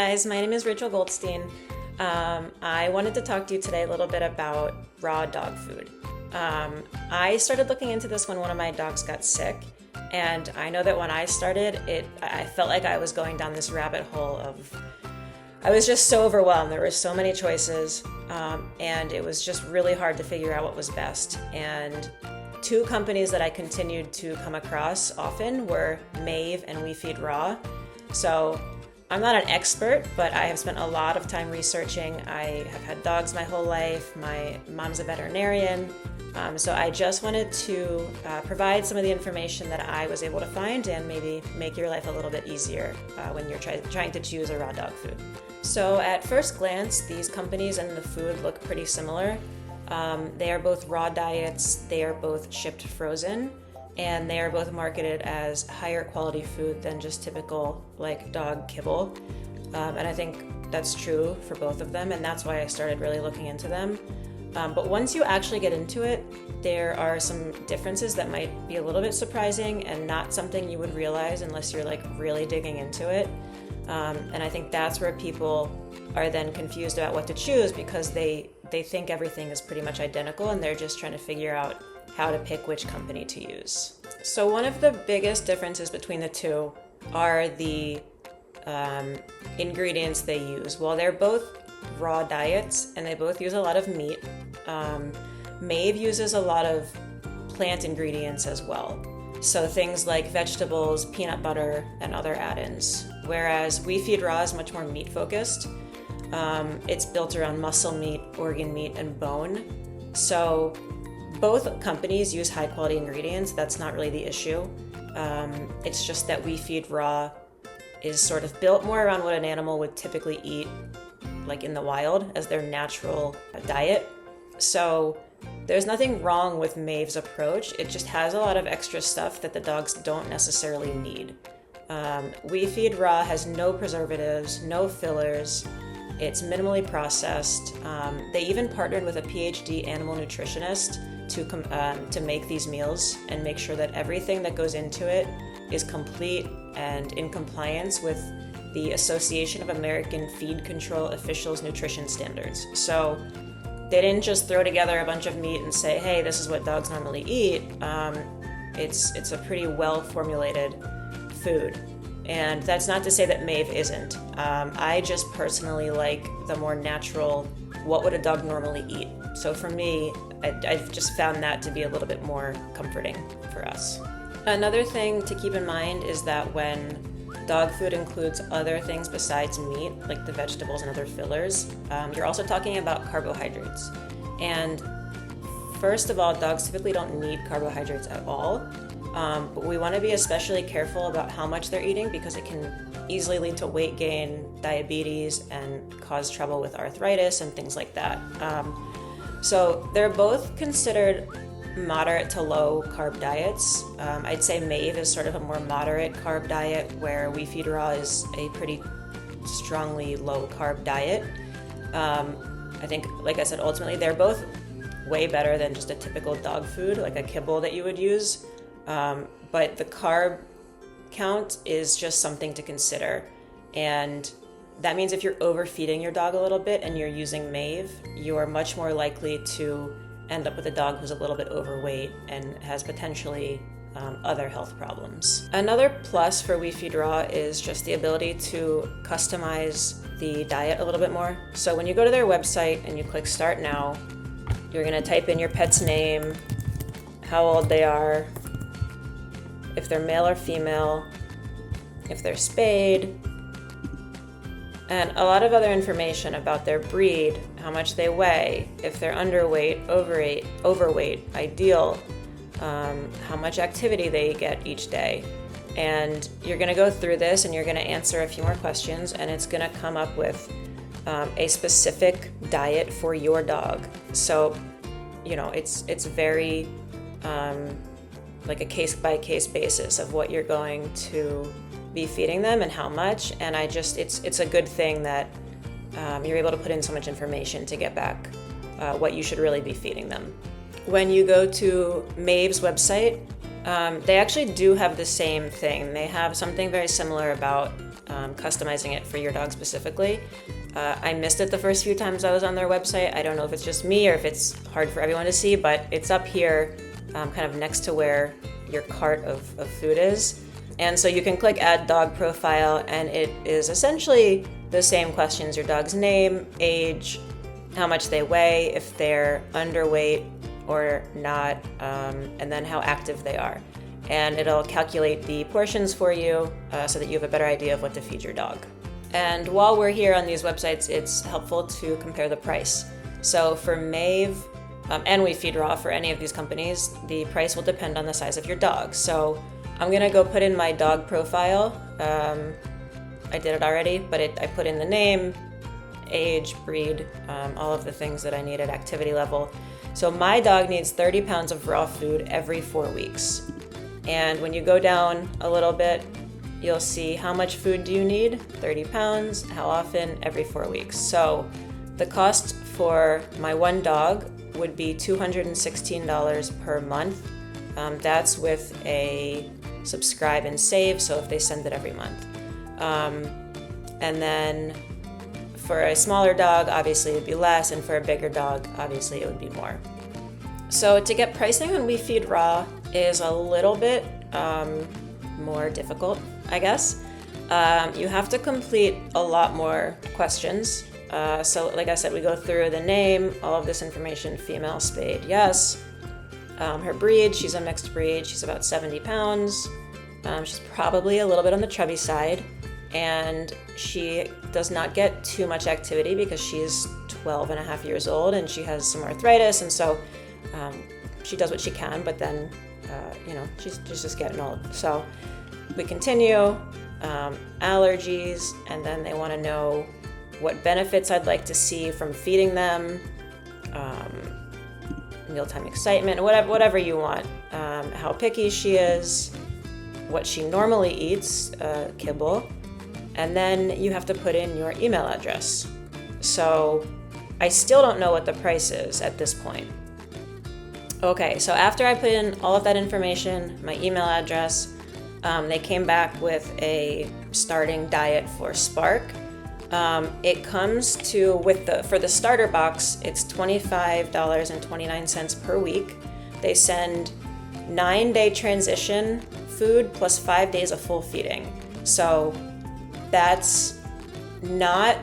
guys, my name is Rachel Goldstein. I wanted to talk to you today a little bit about raw dog food. I started looking into this when one of my dogs got sick, and I know that when I started, I felt like I was going down this rabbit hole of, I was just so overwhelmed. There were so many choices, and it was just really hard to figure out what was best. And two companies that I continued to come across often were Maev and We Feed Raw. So I'm not an expert, but I have spent a lot of time researching. I have had dogs my whole life. My mom's a veterinarian. So I just wanted to provide some of the information that I was able to find and maybe make your life a little bit easier when you're trying to choose a raw dog food. So at first glance, these companies and the food look pretty similar. They are both raw diets, they are both shipped frozen, and they are both marketed as higher quality food than just typical like dog kibble. And I think that's true for both of them, and that's why I started really looking into them. But once you actually get into it, there are some differences that might be a little bit surprising and not something you would realize unless you're like really digging into it. And I think that's where people are then confused about what to choose because they think everything is pretty much identical and they're just trying to figure out how to pick which company to use. So one of the biggest differences between the two are the ingredients they use. While they're both raw diets and they both use a lot of meat, Maev uses a lot of plant ingredients as well. So things like vegetables, peanut butter, and other add-ins. Whereas We Feed Raw is much more meat focused. It's built around muscle meat, organ meat, and bone. So both companies use high quality ingredients. That's not really the issue. It's just that We Feed Raw is sort of built more around what an animal would typically eat like in the wild as their natural diet. So there's nothing wrong with Maev's approach. It just has a lot of extra stuff that the dogs don't necessarily need. We Feed Raw has no preservatives, no fillers. It's minimally processed. They even partnered with a PhD animal nutritionist to make these meals and make sure that everything that goes into it is complete and in compliance with the Association of American Feed Control Officials nutrition standards. So they didn't just throw together a bunch of meat and say, hey, this is what dogs normally eat. It's a pretty well formulated food. And that's not to say that Maev isn't. I just personally like the more natural, what would a dog normally eat? So for me, I've just found that to be a little bit more comforting for us. Another thing to keep in mind is that when dog food includes other things besides meat, like the vegetables and other fillers, you're also talking about carbohydrates. And first of all, dogs typically don't need carbohydrates at all. But we want to be especially careful about how much they're eating because it can easily lead to weight gain, diabetes, and cause trouble with arthritis and things like that. So they're both considered moderate to low carb diets. I'd say Maev is sort of a more moderate carb diet where We Feed Raw is a pretty strongly low carb diet. I think, like I said, ultimately they're both way better than just a typical dog food, like a kibble that you would use. But the carb count is just something to consider. And that means if you're overfeeding your dog a little bit and you're using Maev, you're much more likely to end up with a dog who's a little bit overweight and has potentially other health problems. Another plus for We Feed Raw is just the ability to customize the diet a little bit more. So when you go to their website and you click Start Now, you're gonna type in your pet's name, how old they are, if they're male or female, if they're spayed, and a lot of other information about their breed, how much they weigh, if they're underweight, overweight, ideal, how much activity they get each day. And you're gonna go through this and you're gonna answer a few more questions and it's gonna come up with a specific diet for your dog. So, it's very like a case-by-case basis of what you're going to be feeding them and how much. And it's a good thing that you're able to put in so much information to get back what you should really be feeding them. When you go to Maev's website, they actually do have the same thing. They have something very similar about customizing it for your dog specifically. I missed it the first few times I was on their website. I don't know if it's just me or if it's hard for everyone to see, but it's up here kind of next to where your cart of food is. And so you can click add dog profile, and it is essentially the same questions: your dog's name, age, how much they weigh, if they're underweight or not, and then how active they are. And it'll calculate the portions for you so that you have a better idea of what to feed your dog. And while we're here on these websites, it's helpful to compare the price. So for Maev, and We Feed Raw, for any of these companies, the price will depend on the size of your dog. So I'm gonna go put in my dog profile. I did it already, but I put in the name, age, breed, all of the things that I needed, activity level. So my dog needs 30 pounds of raw food every 4 weeks. And when you go down a little bit, you'll see how much food do you need, 30 pounds, how often, every 4 weeks. So the cost for my one dog would be $216 per month. That's with a subscribe and save, so if they send it every month. And then for a smaller dog, obviously it would be less, and for a bigger dog, obviously it would be more. So to get pricing on We Feed Raw is a little bit more difficult, I guess. You have to complete a lot more questions. So like I said, we go through the name, all of this information: female, spayed, yes. Her breed, she's a mixed breed, she's about 70 pounds. She's probably a little bit on the chubby side, and she does not get too much activity because she's 12 and a half years old and she has some arthritis, and so she does what she can, but then she's just getting old. So we continue, allergies, and then they want to know what benefits I'd like to see from feeding them, mealtime excitement, whatever you want, how picky she is, what she normally eats, kibble, and then you have to put in your email address. So I still don't know what the price is at this point. Okay, so after I put in all of that information, my email address, they came back with a starting diet for Spark. It comes to, for the starter box, it's $25.29 per week. They send 9-day transition food plus 5 days of full feeding. So that's not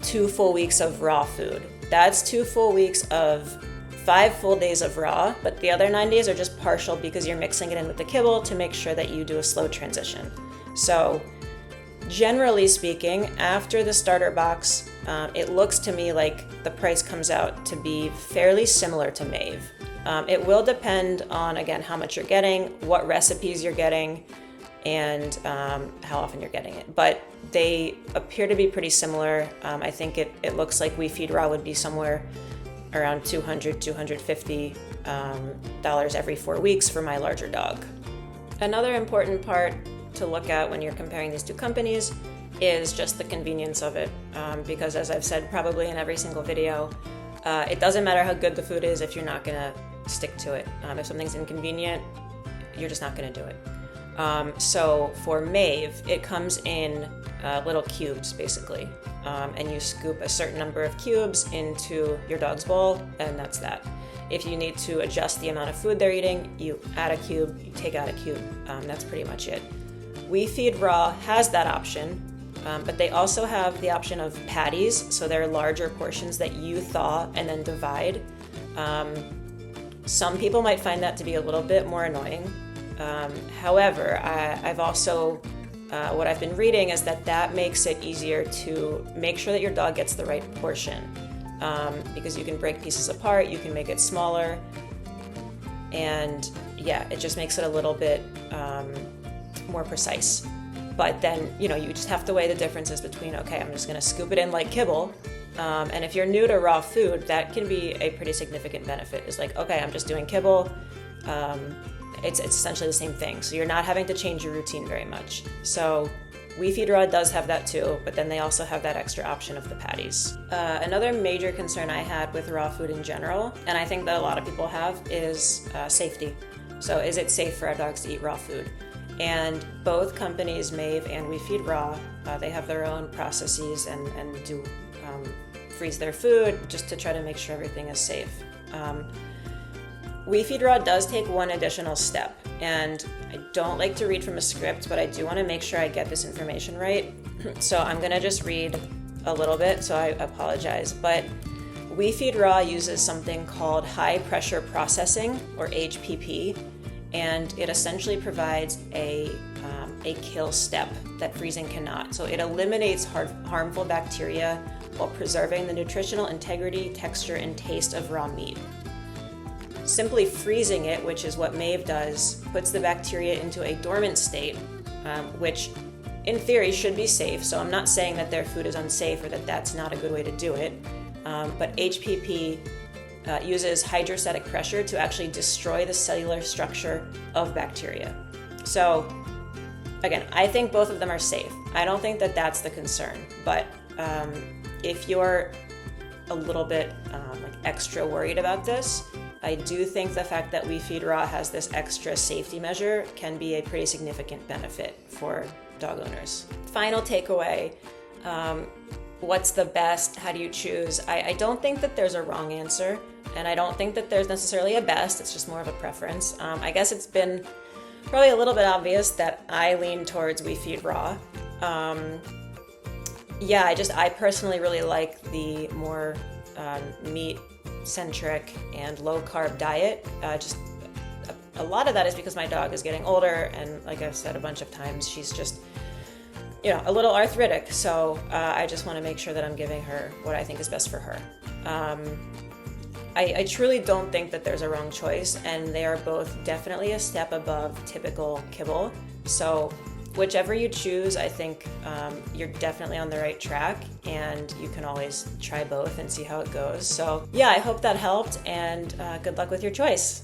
2 full weeks of raw food. That's 2 full weeks of 5 full days of raw, but the other 9 days are just partial because you're mixing it in with the kibble to make sure that you do a slow transition. So generally speaking, after the starter box, it looks to me like the price comes out to be fairly similar to Maev. It will depend on, again, how much you're getting, what recipes you're getting, and how often you're getting it. But they appear to be pretty similar. I think it looks like We Feed Raw would be somewhere around $200, $250 every 4 weeks for my larger dog. Another important part to look at when you're comparing these two companies is just the convenience of it, because as I've said probably in every single video, it doesn't matter how good the food is if you're not gonna stick to it. If something's inconvenient, you're just not gonna do it. So for Maev, it comes in little cubes basically, and you scoop a certain number of cubes into your dog's bowl, and that's that. If you need to adjust the amount of food they're eating, you add a cube, you take out a cube. That's pretty much it. We Feed Raw has that option, but they also have the option of patties, so they're larger portions that you thaw and then divide. Some people might find that to be a little bit more annoying. However, I've also, what I've been reading is that makes it easier to make sure that your dog gets the right portion, because you can break pieces apart, you can make it smaller, and yeah, it just makes it a little bit more precise. But then, you just have to weigh the differences between, okay, I'm just gonna scoop it in like kibble, and if you're new to raw food, that can be a pretty significant benefit. It's like, okay, I'm just doing kibble, it's essentially the same thing. So you're not having to change your routine very much. So We Feed Raw does have that too, but then they also have that extra option of the patties. Another major concern I had with raw food in general, and I think that a lot of people have, is safety. So is it safe for our dogs to eat raw food? And both companies, Maev and We Feed Raw, they have their own processes and do freeze their food just to try to make sure everything is safe. We Feed Raw does take one additional step, and I don't like to read from a script, but I do want to make sure I get this information right. So I'm going to just read a little bit, so I apologize. But We Feed Raw uses something called high pressure processing, or HPP, and it essentially provides a kill step that freezing cannot. So it eliminates harmful bacteria while preserving the nutritional integrity, texture, and taste of raw meat. Simply freezing it, which is what Maev does, puts the bacteria into a dormant state, which in theory should be safe. So I'm not saying that their food is unsafe or that that's not a good way to do it. But HPP uses hydrostatic pressure to actually destroy the cellular structure of bacteria. So again, I think both of them are safe. I don't think that that's the concern. But if you're a little bit extra worried about this, I do think the fact that We Feed Raw has this extra safety measure can be a pretty significant benefit for dog owners. Final takeaway, what's the best? How do you choose? I don't think that there's a wrong answer, and I don't think that there's necessarily a best. It's just more of a preference. I guess it's been probably a little bit obvious that I lean towards We Feed Raw. I personally really like the more meat-centric and low-carb diet. Just a lot of that is because my dog is getting older, and like I've said a bunch of times, she's just a little arthritic. So I just want to make sure that I'm giving her what I think is best for her. I truly don't think that there's a wrong choice, and they are both definitely a step above typical kibble. So whichever you choose, I think you're definitely on the right track, and you can always try both and see how it goes. So yeah, I hope that helped, and good luck with your choice.